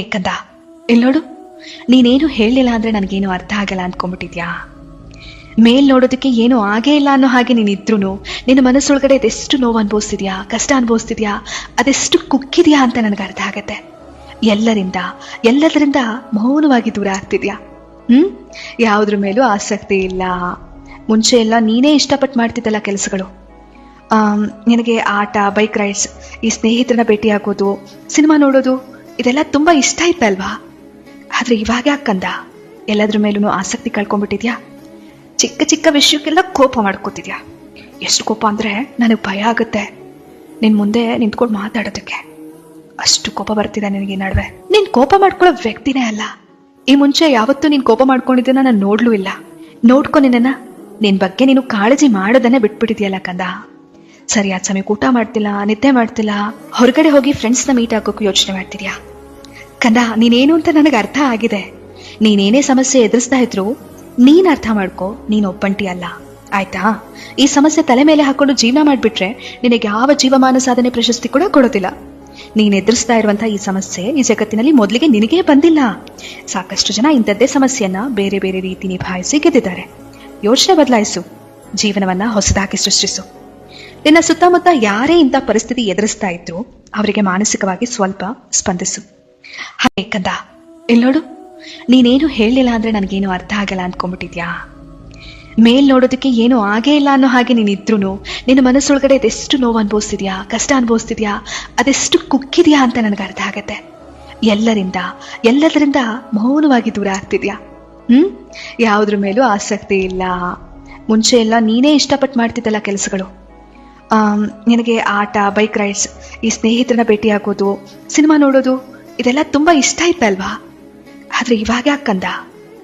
ಏಕಂದ ಇಲ್ಲೋಡು, ನೀನೇನು ಹೇಳಲಿಲ್ಲ ಅಂದ್ರೆ ನನಗೇನು ಅರ್ಥ ಆಗಲ್ಲ ಅಂದ್ಕೊಂಡ್ಬಿಟ್ಟಿದ್ಯಾ? ಮೇಲ್ ನೋಡೋದಕ್ಕೆ ಏನೂ ಆಗೇ ಇಲ್ಲ ಅನ್ನೋ ಹಾಗೆ ನೀನಿದ್ರು ನಿನ್ನ ಮನಸ್ಸೊಳಗಡೆ ಅದೆಷ್ಟು ನೋವು ಅನುಭವಿಸ್ತಿದ್ಯಾ, ಕಷ್ಟ ಅನುಭವಿಸ್ತಿದ್ಯಾ, ಅದೆಷ್ಟು ಕುಕ್ಕಿದ್ಯಾ ಅಂತ ನನಗೆ ಅರ್ಥ ಆಗತ್ತೆ. ಎಲ್ಲದರಿಂದ ಮೌನವಾಗಿ ದೂರ ಆಗ್ತಿದ್ಯಾ. ಯಾವುದ್ರ ಮೇಲೂ ಆಸಕ್ತಿ ಇಲ್ಲ. ಮುಂಚೆ ಎಲ್ಲ ನೀನೇ ಇಷ್ಟಪಟ್ಟು ಮಾಡ್ತಿದ್ದಲ್ಲ ಕೆಲಸಗಳು. ನಿನಗೆ ಆಟ, ಬೈಕ್ ರೈಡ್ಸ್, ಈ ಸ್ನೇಹಿತರನ್ನ ಭೇಟಿಯಾಗೋದು, ಸಿನಿಮಾ ನೋಡೋದು, ಇದೆಲ್ಲ ತುಂಬ ಇಷ್ಟ ಇತ್ತಲ್ವಾ? ಆದರೆ ಇವಾಗ ಯಾಕಂದ ಎಲ್ಲದ್ರ ಮೇಲೂ ಆಸಕ್ತಿ ಕಳ್ಕೊಂಡ್ಬಿಟ್ಟಿದ್ಯಾ? ಚಿಕ್ಕ ಚಿಕ್ಕ ವಿಷಯಕ್ಕೆಲ್ಲ ಕೋಪ ಮಾಡ್ಕೋತಿದ್ಯಾ. ಎಷ್ಟು ಕೋಪ ಅಂದರೆ ನನಗೆ ಭಯ ಆಗುತ್ತೆ ನಿನ್ನ ಮುಂದೆ ನಿಂತ್ಕೊಂಡು ಮಾತಾಡೋದಕ್ಕೆ. ಅಷ್ಟು ಕೋಪ ಬರ್ತಿದೆ ನಿನಗೆ ಈ ನಡುವೆ. ನೀನು ಕೋಪ ಮಾಡ್ಕೊಳ್ಳೋ ವ್ಯಕ್ತಿನೇ ಅಲ್ಲ. ಈ ಮುಂಚೆ ಯಾವತ್ತೂ ನೀನು ಕೋಪ ಮಾಡ್ಕೊಂಡಿದ್ದನ್ನ ನಾನು ನೋಡ್ಲೂ ಇಲ್ಲ. ನೋಡ್ಕೊ ನಿನ್ನ ಬಗ್ಗೆ ನೀನು ಕಾಳಜಿ ಮಾಡೋದನ್ನೇ ಬಿಟ್ಬಿಟ್ಟಿದ್ಯಲ್ಲ ಕಂದ. ಸರಿಯಾದ ಸಮಯಕ್ಕೆ ಊಟ ಮಾಡ್ತಿಲ್ಲ, ನಿದ್ದೆ ಮಾಡ್ತಿಲ್ಲ, ಹೊರಗಡೆ ಹೋಗಿ ಫ್ರೆಂಡ್ಸ್ನ ಮೀಟ್ ಆಗೋಕ್ಕೂ ಯೋಚನೆ ಮಾಡ್ತಿದ್ಯಾ. ಕಂದ, ನೀನೇನು ಅಂತ ನನಗೆ ಅರ್ಥ ಆಗಿದೆ. ನೀನೇನೇ ಸಮಸ್ಯೆ ಎದುರಿಸ್ತಾ ಇದ್ರು ನೀನ್ ಅರ್ಥ ಮಾಡ್ಕೋ, ನೀನ್ ಒಬ್ಬಂಟಿ ಅಲ್ಲ, ಆಯ್ತಾ? ಈ ಸಮಸ್ಯೆ ತಲೆ ಮೇಲೆ ಹಾಕೊಂಡು ಜೀವನ ಮಾಡ್ಬಿಟ್ರೆ ನಿನಗೆ ಯಾವ ಜೀವಮಾನ ಸಾಧನೆ ಪ್ರಶಸ್ತಿ ಕೂಡ ಕೊಡೋದಿಲ್ಲ. ನೀನ್ ಎದುರಿಸ್ತಾ ಇರುವಂತಹ ಈ ಸಮಸ್ಯೆ ಈ ಜಗತ್ತಿನಲ್ಲಿ ಮೊದಲಿಗೆ ನಿನಗೇ ಬಂದಿಲ್ಲ. ಸಾಕಷ್ಟು ಜನ ಇಂಥದ್ದೇ ಸಮಸ್ಯೆಯನ್ನ ಬೇರೆ ಬೇರೆ ರೀತಿ ನಿಭಾಯಿಸಿ ಗೆದ್ದಿದ್ದಾರೆ. ಯೋಚನೆ ಬದಲಾಯಿಸು, ಜೀವನವನ್ನ ಹೊಸದಾಗಿ ಸೃಷ್ಟಿಸು. ನಿನ್ನ ಸುತ್ತಮುತ್ತ ಯಾರೇ ಇಂಥ ಪರಿಸ್ಥಿತಿ ಎದುರಿಸ್ತಾ ಇದ್ರು ಅವರಿಗೆ ಮಾನಸಿಕವಾಗಿ ಸ್ವಲ್ಪ ಸ್ಪಂದಿಸು. ಹಾಗೆ ಕಂದ, ಇಲ್ಲೋಡು, ನೀನೇನು ಹೇಳಲಿಲ್ಲ ಅಂದ್ರೆ ನನಗೇನು ಅರ್ಥ ಆಗಲ್ಲ ಅಂದ್ಕೊಂಡ್ಬಿಟ್ಟಿದ್ಯಾ? ಮೇಲ್ ನೋಡೋದಕ್ಕೆ ಏನೂ ಆಗೇ ಇಲ್ಲ ಅನ್ನೋ ಹಾಗೆ ನೀನಿದ್ರು ನಿನ್ನ ಮನಸ್ಸೊಳಗಡೆ ಅದೆಷ್ಟು ನೋವು ಅನುಭವಿಸ್ತಿದ್ಯಾ, ಕಷ್ಟ ಅನುಭವಿಸ್ತಿದ್ಯಾ, ಅದೆಷ್ಟು ಕುಕ್ಕಿದ್ಯಾ ಅಂತ ನನಗೆ ಅರ್ಥ ಆಗತ್ತೆ. ಎಲ್ಲದರಿಂದ ಮೌನವಾಗಿ ದೂರ ಆಗ್ತಿದ್ಯಾ. ಯಾವುದ್ರ ಮೇಲೂ ಆಸಕ್ತಿ ಇಲ್ಲ. ಮುಂಚೆ ಎಲ್ಲ ನೀನೇ ಇಷ್ಟಪಟ್ಟು ಮಾಡ್ತಿದ್ದಲ್ಲ ಕೆಲಸಗಳು. ನಿನಗೆ ಆಟ, ಬೈಕ್ ರೈಡ್ಸ್, ಈ ಸ್ನೇಹಿತರನ್ನ ಭೇಟಿಯಾಗೋದು, ಸಿನಿಮಾ ನೋಡೋದು, ಇದೆಲ್ಲ ತುಂಬ ಇಷ್ಟ ಇತ್ತಲ್ವಾ? ಆದರೆ ಇವಾಗ ಯಾಕಂದ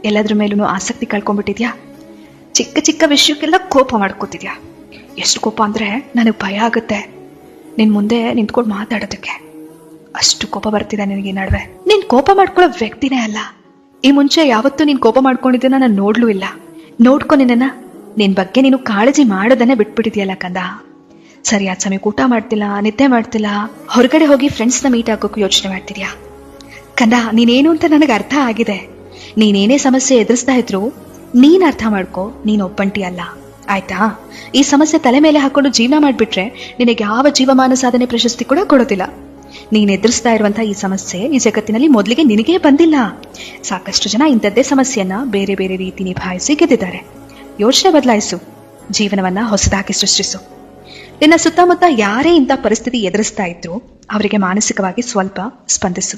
ಎಲ್ಲದ್ರ ಮೇಲೂ ಆಸಕ್ತಿ ಕಳ್ಕೊಂಡ್ಬಿಟ್ಟಿದ್ಯಾ. ಚಿಕ್ಕ ಚಿಕ್ಕ ವಿಷಯಕ್ಕೆಲ್ಲ ಕೋಪ ಮಾಡ್ಕೋತಿದ್ಯಾ. ಎಷ್ಟು ಕೋಪ ಅಂದರೆ ನನಗೆ ಭಯ ಆಗುತ್ತೆ ನಿನ್ನ ಮುಂದೆ ನಿಂತ್ಕೊಂಡು ಮಾತಾಡೋದಕ್ಕೆ. ಅಷ್ಟು ಕೋಪ ಬರ್ತಿದೆ ನಿನಗೆ ಈ ನಡುವೆ. ನೀನು ಕೋಪ ಮಾಡ್ಕೊಳ್ಳೋ ವ್ಯಕ್ತಿನೇ ಅಲ್ಲ. ಈ ಮುಂಚೆ ಯಾವತ್ತೂ ನೀನು ಕೋಪ ಮಾಡ್ಕೊಂಡಿದ್ದನ್ನ ನಾನು ನೋಡ್ಲೂ ಇಲ್ಲ. ನೋಡ್ಕೊ ನಿನ್ನ ಬಗ್ಗೆ ನೀನು ಕಾಳಜಿ ಮಾಡೋದನ್ನೇ ಬಿಟ್ಬಿಟ್ಟಿದ್ಯಲ್ಲ ಕಂದ. ಸರಿಯಾದ ಸಮಯಕ್ಕೆ ಊಟ ಮಾಡ್ತಿಲ್ಲ, ನಿದ್ದೆ ಮಾಡ್ತಿಲ್ಲ, ಹೊರಗಡೆ ಹೋಗಿ ಫ್ರೆಂಡ್ಸ್ನ ಮೀಟ್ ಆಗೋಕ್ಕೂ ಯೋಚನೆ ಮಾಡ್ತಿದ್ಯಾ. ಕಂದ, ನೀನೇನು ಅಂತ ನನಗೆ ಅರ್ಥ ಆಗಿದೆ. ನೀನೇನೇ ಸಮಸ್ಯೆ ಎದುರಿಸ್ತಾ ಇದ್ರು ನೀನ್ ಅರ್ಥ ಮಾಡ್ಕೋ, ನೀನ್ ಒಬ್ಬಂಟಿ ಅಲ್ಲ, ಆಯ್ತಾ? ಈ ಸಮಸ್ಯೆ ತಲೆ ಮೇಲೆ ಹಾಕೊಂಡು ಜೀವನ ಮಾಡ್ಬಿಟ್ರೆ ನಿನಗೆ ಯಾವ ಜೀವಮಾನ ಸಾಧನೆ ಪ್ರಶಸ್ತಿ ಕೂಡ ಕೊಡೋದಿಲ್ಲ. ನೀನ್ ಎದುರಿಸ್ತಾ ಇರುವಂತಹ ಈ ಸಮಸ್ಯೆ ಈ ಜಗತ್ತಿನಲ್ಲಿ ಮೊದಲಿಗೆ ನಿನಗೇ ಬಂದಿಲ್ಲ. ಸಾಕಷ್ಟು ಜನ ಇಂಥದ್ದೇ ಸಮಸ್ಯೆಯನ್ನ ಬೇರೆ ಬೇರೆ ರೀತಿ ನಿಭಾಯಿಸಿ ಗೆದ್ದಿದ್ದಾರೆ. ಯೋಚನೆ ಬದಲಾಯಿಸು, ಜೀವನವನ್ನ ಹೊಸದಾಗಿ ಸೃಷ್ಟಿಸು. ನಿನ್ನ ಸುತ್ತಮುತ್ತ ಯಾರೇ ಇಂಥ ಪರಿಸ್ಥಿತಿ ಎದುರಿಸ್ತಾ ಇದ್ರು ಅವರಿಗೆ ಮಾನಸಿಕವಾಗಿ ಸ್ವಲ್ಪ ಸ್ಪಂದಿಸು.